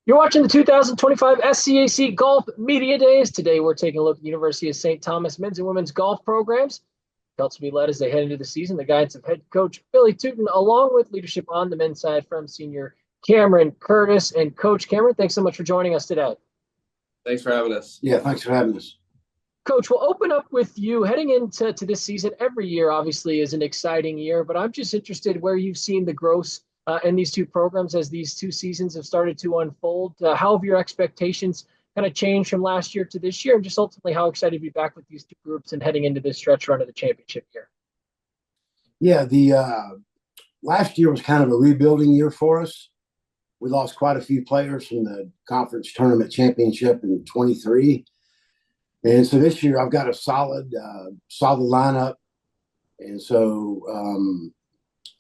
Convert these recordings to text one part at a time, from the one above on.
You're watching the 2025 SCAC Golf Media Days. Today, we're taking a look at the University of St. Thomas men's and women's golf programs. Celts will be led as they head into the season. The guidance of head coach Billy Tuten, along with leadership on the men's side from senior Cameron Curtis. And Coach Cameron, thanks so much for joining us today. Thanks for having us. Yeah, thanks for having us. Coach, we'll open up with you. Heading into this season, every year obviously is an exciting year, but I'm just interested where you've seen the growth in these two programs as these two seasons have started to unfold. How have your expectations kind of changed from last year to this year, and just ultimately how excited to be back with these two groups and heading into this stretch run of the championship year? Yeah, the last year was kind of a rebuilding year for us. We lost quite a few players from the conference tournament championship in 23. And so this year I've got a solid lineup. And so,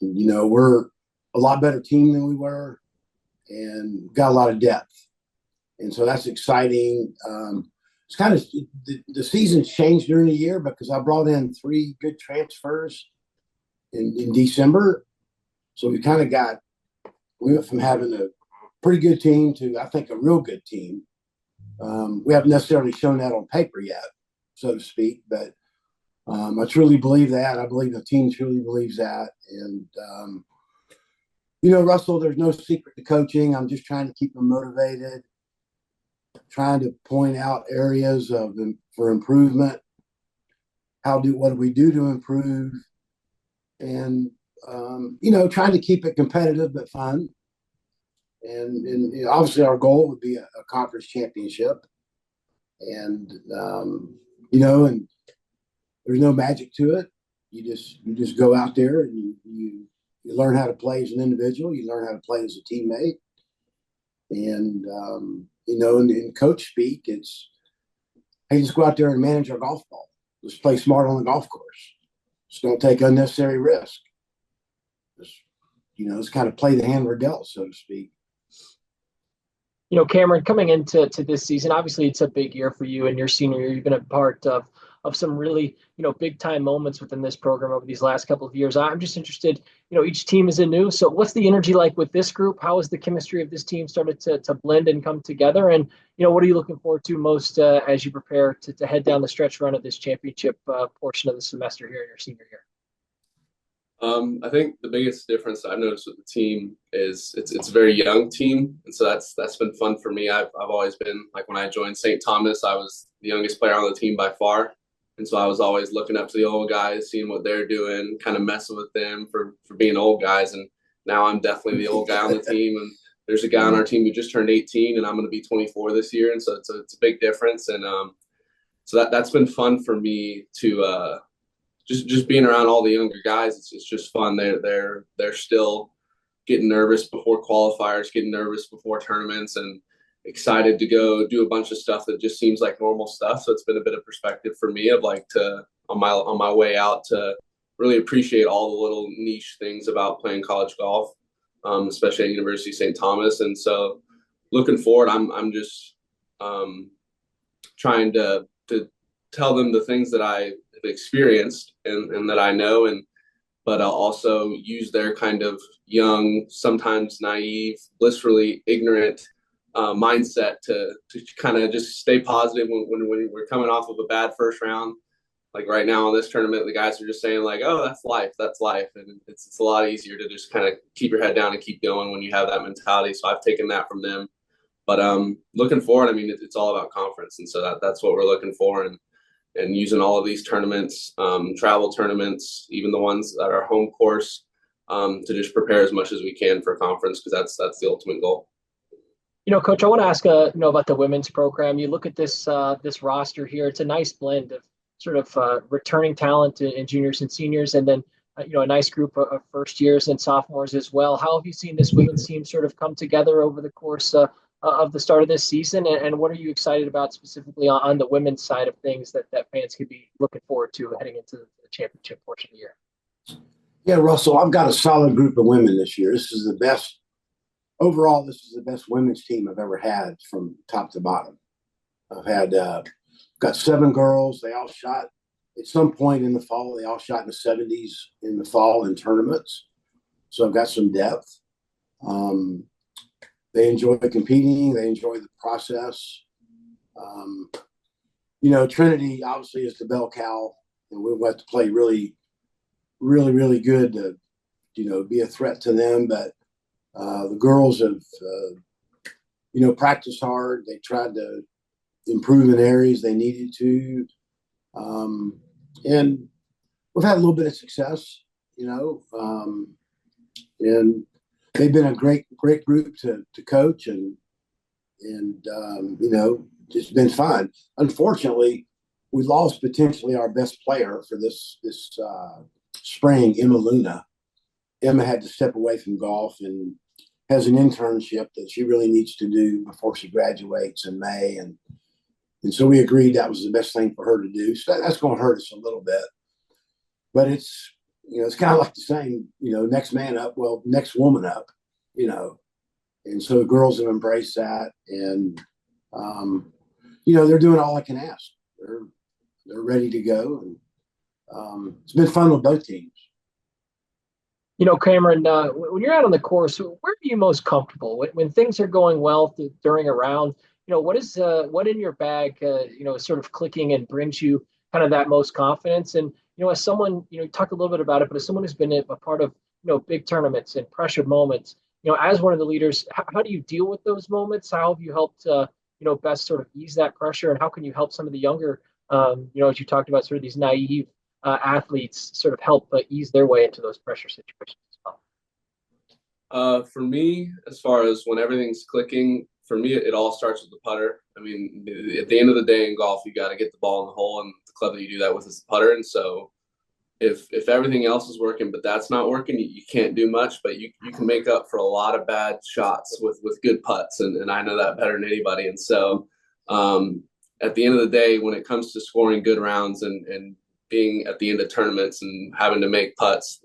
we're a lot better team than we were and got a lot of depth. And so that's exciting. It's kind of the season's changed during the year because I brought in 3 good transfers in December. So we went from having a pretty good team to, I think, a real good team. We haven't necessarily shown that on paper yet, so to speak, but I truly believe that. I believe the team truly believes that. And, Russell, there's no secret to coaching. I'm just trying to keep them motivated, trying to point out areas for improvement. What do we do to improve? And, trying to keep it competitive but fun. And obviously our goal would be a conference championship. And, and there's no magic to it. You just go out there and you learn how to play as an individual. You learn how to play as a teammate. And, in coach speak, it's, hey, just go out there and manage our golf ball. Just play smart on the golf course. Just don't take unnecessary risk. Just kind of play the hand we're dealt, so to speak. Cameron, coming into this season, obviously it's a big year for you and your senior year. You've been a part of some really, big time moments within this program over these last couple of years. I'm just interested, each team is new. So what's the energy like with this group? How has the chemistry of this team started to blend and come together? And, what are you looking forward to most as you prepare to head down the stretch run of this championship portion of the semester here in your senior year? I think the biggest difference I've noticed with the team is it's a very young team, and so that's been fun for me. I've always been, like, when I joined St. Thomas, I was the youngest player on the team by far, and so I was always looking up to the old guys, seeing what they're doing, kind of messing with them for being old guys. And now I'm definitely the old guy on the team, and there's a guy on our team who just turned 18, and I'm going to be 24 this year, and so it's a big difference. And so that's been fun for me to just being around all the younger guys. It's just fun. They're still getting nervous before qualifiers, getting nervous before tournaments, and excited to go do a bunch of stuff that just seems like normal stuff. So it's been a bit of perspective for me of on my way out to really appreciate all the little niche things about playing college golf, especially at University of St. Thomas. And so looking forward, I'm just trying to tell them the things that I experienced and that I know, but I'll also use their kind of young, sometimes naive, blissfully ignorant mindset to kind of just stay positive when we're coming off of a bad first round. Like right now in this tournament, the guys are just saying like, "Oh, that's life," and it's a lot easier to just kind of keep your head down and keep going when you have that mentality. So I've taken that from them. But looking forward, I mean, it's all about conference, and so that's what we're looking for. And using all of these tournaments, travel tournaments, even the ones that are home course, to just prepare as much as we can for conference, because that's the ultimate goal. Coach, I want to ask about the women's program. You look at this roster here; it's a nice blend of sort of returning talent in juniors and seniors, and then a nice group of first years and sophomores as well. How have you seen this women's team sort of come together over the course of the start of this season, and what are you excited about specifically on the women's side of things that fans could be looking forward to heading into the championship portion of the year? Yeah, Russell, I've got a solid group of women this year. This is the best women's team I've ever had from top to bottom. I've had got 7 girls. They all shot at some point in the fall. They all shot in the 70s in the fall in tournaments. So I've got some depth. They enjoy competing. They enjoy the process. Trinity obviously is the bell cow, and we'll have to play really, really, really good to, be a threat to them. But the girls have, practiced hard. They tried to improve in areas they needed to. And we've had a little bit of success, and they've been a great group to coach, and it's been fun. Unfortunately, we lost potentially our best player for this spring, Emma Luna. Emma had to step away from golf and has an internship that she really needs to do before she graduates in May, and so we agreed that was the best thing for her to do. So that's going to hurt us a little bit, but it's kind of like the saying, next man up, well, next woman up, and so the girls have embraced that, and they're doing all I can ask. They're ready to go, and it's been fun with both teams. Cameron, when you're out on the course, where are you most comfortable when things are going well during a round? What in your bag, is sort of clicking and brings you kind of that most confidence? And as someone, you talked a little bit about it, but as someone who's been a part of big tournaments and pressured moments, as one of the leaders, how do you deal with those moments? How have you helped best sort of ease that pressure, and how can you help some of the younger, as you talked about, sort of these naive athletes sort of help ease their way into those pressure situations as well? For me, as far as when everything's clicking, for me, it all starts with the putter. I mean, at the end of the day in golf, you got to get the ball in the hole, and the club that you do that with is the putter. And so if everything else is working, but that's not working, you can't do much, but you can make up for a lot of bad shots with good putts. And I know that better than anybody. And so at the end of the day, when it comes to scoring good rounds and being at the end of tournaments and having to make putts,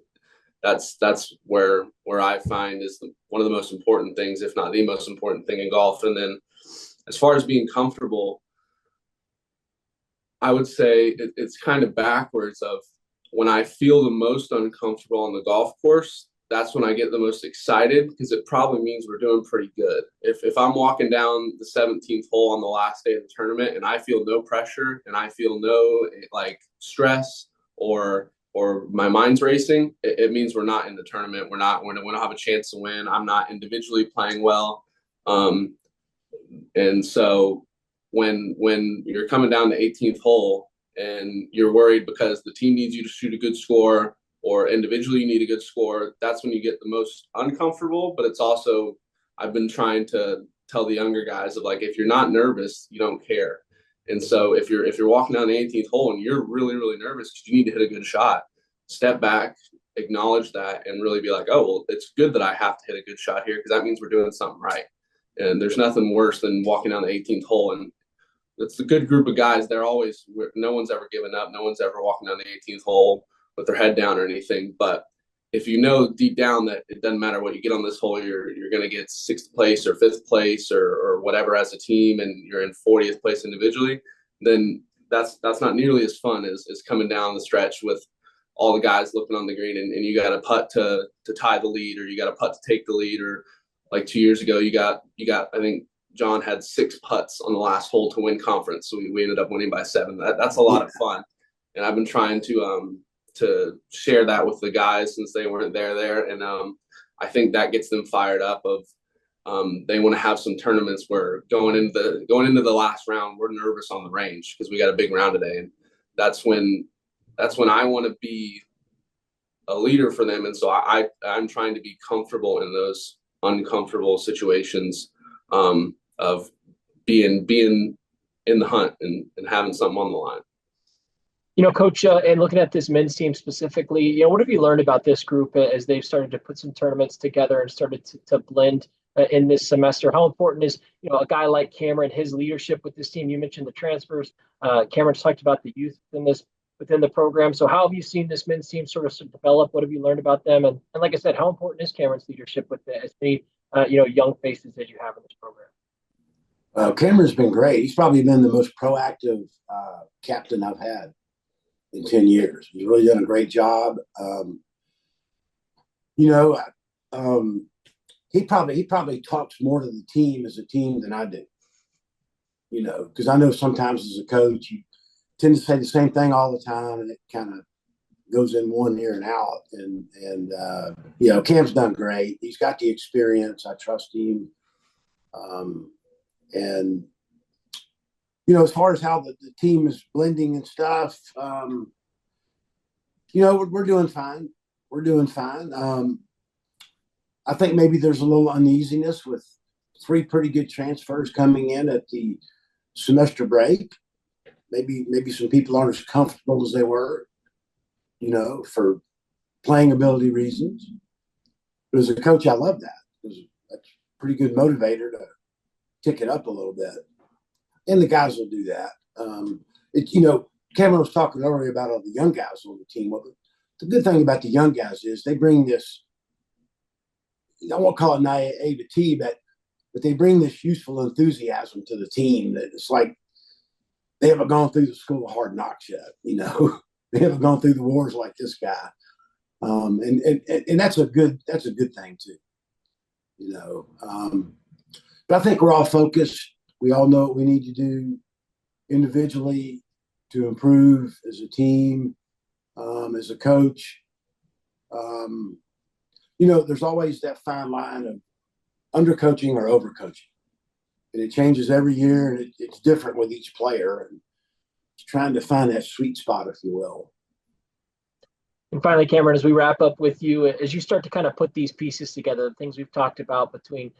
that's where I find is one of the most important things, if not the most important thing in golf. And then as far as being comfortable, I would say it's kind of backwards of when I feel the most uncomfortable on the golf course, that's when I get the most excited, because it probably means we're doing pretty good. If I'm walking down the 17th hole on the last day of the tournament and I feel no pressure and I feel no stress or my mind's racing, it means we're not in the tournament. We don't have a chance to win. I'm not individually playing well. And so when you're coming down the 18th hole and you're worried because the team needs you to shoot a good score or individually you need a good score, that's when you get the most uncomfortable. But it's also, I've been trying to tell the younger guys of if you're not nervous, you don't care. And so if you're walking down the 18th hole and you're really, really nervous because you need to hit a good shot, step back, acknowledge that, and really be like, oh, well, it's good that I have to hit a good shot here because that means we're doing something right. And there's nothing worse than walking down the 18th hole, and it's a good group of guys. No one's ever given up. No one's ever walking down the 18th hole with their head down or anything. But if you know deep down that it doesn't matter what you get on this hole, you're going to get 6th place or 5th place or whatever as a team, and you're in 40th place individually, then that's not nearly as fun as coming down the stretch with all the guys looking on the green, and you got a putt to tie the lead, or you got a putt to take the lead, or like 2 years ago, you got I think John had 6 putts on the last hole to win conference, so we ended up winning by 7. That's a lot of fun, and I've been trying to share that with the guys since they weren't there, and I think that gets them fired up. Of they want to have some tournaments where going into the last round, we're nervous on the range because we got a big round today, and that's when I want to be a leader for them, and so I'm trying to be comfortable in those uncomfortable situations of being in the hunt and having something on the line. Coach, and looking at this men's team specifically, what have you learned about this group as they've started to put some tournaments together and started to blend in this semester? How important is, a guy like Cameron, his leadership with this team? You mentioned the transfers. Cameron talked about the youth within the program. So how have you seen this men's team sort of develop? What have you learned about them? And like I said, how important is Cameron's leadership with as many, young faces that you have in this program? Cameron's been great. He's probably been the most proactive captain I've had in 10 years. He's really done a great job. he probably talks more to the team as a team than I do. Because I know sometimes as a coach you tend to say the same thing all the time, and it kind of goes in one ear and out. And Cam's done great. He's got the experience. I trust him. And as far as how the team is blending and stuff, we're doing fine. We're doing fine. I think maybe there's a little uneasiness with 3 pretty good transfers coming in at the semester break. Maybe some people aren't as comfortable as they were, for playing ability reasons. But as a coach, I love that, because that's a pretty good motivator to tick it up a little bit. And the guys will do that. Cameron was talking earlier about all the young guys on the team. Well, the good thing about the young guys is they bring this, I won't call it naivety, but they bring this youthful enthusiasm to the team that it's like they haven't gone through the school of hard knocks yet. They haven't gone through the wars like this guy. And that's a good thing too. But I think we're all focused. We all know what we need to do individually to improve as a team, as a coach. There's always that fine line of undercoaching or overcoaching. And it changes every year, and it's different with each player. And trying to find that sweet spot, if you will. And finally, Cameron, as we wrap up with you, as you start to kind of put these pieces together, the things we've talked about between,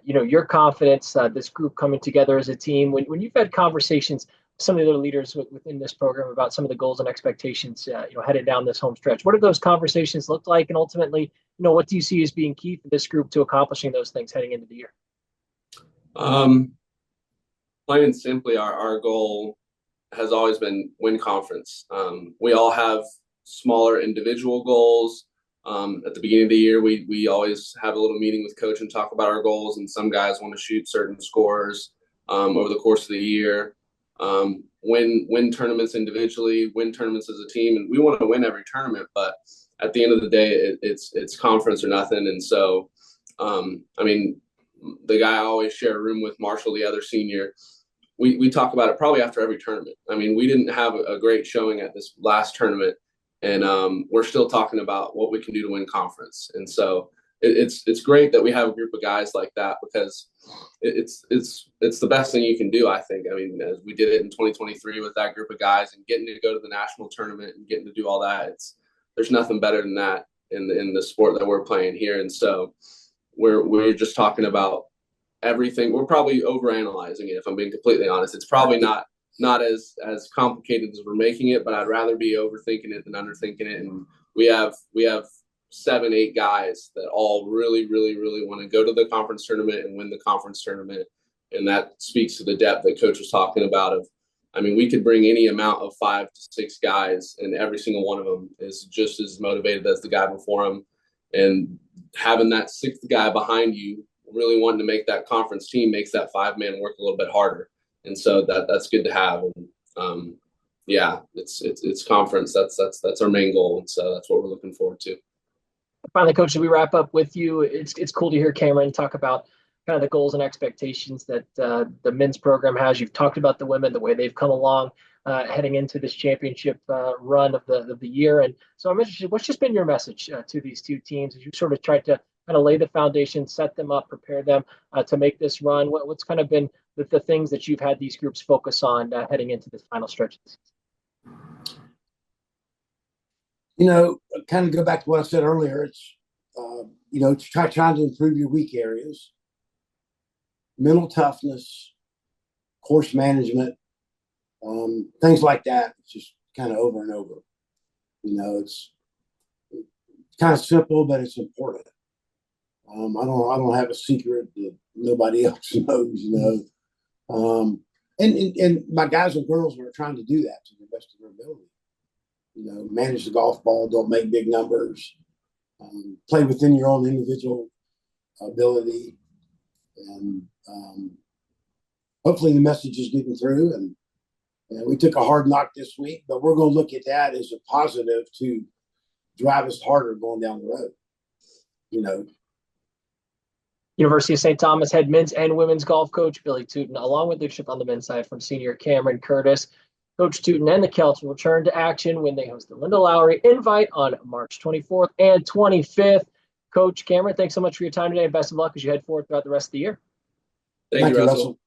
your confidence, this group coming together as a team, when you've had conversations with some of the other leaders within this program about some of the goals and expectations, headed down this home stretch, what do those conversations look like? And ultimately, what do you see as being key for this group to accomplishing those things heading into the year? Plain and simply, our goal has always been win conference. We all have smaller individual goals. At the beginning of the year, we always have a little meeting with coach and talk about our goals, and some guys want to shoot certain scores over the course of the year. Win tournaments individually, win tournaments as a team, and we want to win every tournament, but at the end of the day, it's conference or nothing. And so, the guy I always share a room with, Marshall, the other senior, we talk about it probably after every tournament. We didn't have a great showing at this last tournament, and we're still talking about what we can do to win conference. And so it's great that we have a group of guys like that, because it's the best thing you can do, I think. As we did it in 2023 with that group of guys, and getting to go to the national tournament and getting to do all that, there's nothing better than that in the sport that we're playing here. And so we're just talking about everything. We're probably overanalyzing it, if I'm being completely honest. It's probably not as complicated as we're making it, but I'd rather be overthinking it than underthinking it. And we have 7-8 guys that all really, really, really want to go to the conference tournament and win the conference tournament. And that speaks to the depth that Coach was talking about. We could bring any amount of 5 to 6 guys, and every single one of them is just as motivated as the guy before him. And having that 6th guy behind you really wanting to make that conference team makes that 5-man work a little bit harder. And so that's good to have. And it's conference. That's our main goal. And so that's what we're looking forward to. Finally, Coach, as we wrap up with you, it's cool to hear Cameron talk about kind of the goals and expectations that the men's program has. You've talked about the women, the way they've come along heading into this championship run of the year. And so I'm interested, what's just been your message to these two teams as you sort of tried to kind of lay the foundation, set them up, prepare them to make this run? What's kind of been the things that you've had these groups focus on heading into this final stretch? Kind of go back to what I said earlier. It's, trying to improve your weak areas, mental toughness, course management, things like that. It's just kind of over and over. It's kind of simple, but it's important. I don't have a secret that nobody else knows. And my guys and girls are trying to do that to the best of their ability. Manage the golf ball, don't make big numbers, play within your own individual ability, and hopefully the message is getting through. And we took a hard knock this week, but we're going to look at that as a positive to drive us harder going down the road. University of St. Thomas head men's and women's golf coach Billy Tuten, along with leadership on the men's side from senior Cameron Curtis. Coach Tuten and the Celts will return to action when they host the Linda Lowry Invite on March 24th and 25th. Coach Cameron, thanks so much for your time today, and best of luck as you head forward throughout the rest of the year. Thank you, Russell.